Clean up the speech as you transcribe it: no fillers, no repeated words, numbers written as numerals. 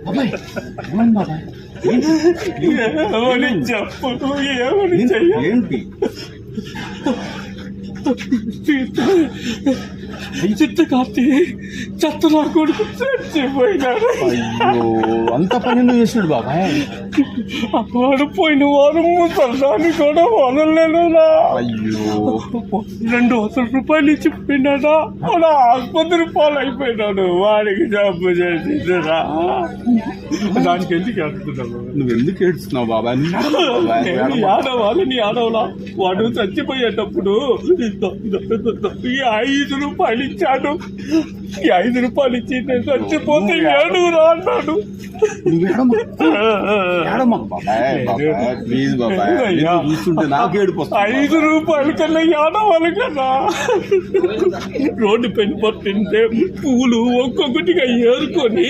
బాబాయ్ ఏమైంది బాబాయ్? ఏమని చెప్పు, ఏమని చెయ్య ఏంటి? చిత్తకార్తి చెత్త నా కొడుకు చచ్చిపోయినాడు. అయ్యో, అంత పని ఎందుకు చేసినాడు బాబాయ్? వాడు పోయిన వారం ముసల్దాన్ని కూడా వదలలేనురా. అయ్యో, 200 రూపాయలు ఇచ్చిపోయినాడా, వాడు ఆసుపత్రి పాలైపోయినాడు. వాడికి జబ్బు చేసిందిరా. దానికి ఎందుకు ఏడుస్తున్నావు? నువ్వు ఎందుకు ఏడుస్తున్నావు బాబాయ్? ఆడవాళ్ళు నీ ఆడవలా. వాడు చచ్చిపోయేటప్పుడు ఈ 5 రూపాయలు ఇచ్చాడు. ఈ 5 రూపాయలు ఇచ్చి నేను చచ్చిపోతే ఏడురా అన్నాడు. ప్లీజ్ బాబాయ్, చూస్తుంటే నాకు ఏడుపు. 5 రూపాయల కన్నా ఏడవాలి కదా. రోడ్డు పెన్ పట్టింటే పూలు ఒక్కొక్కటిగా ఏరుకొని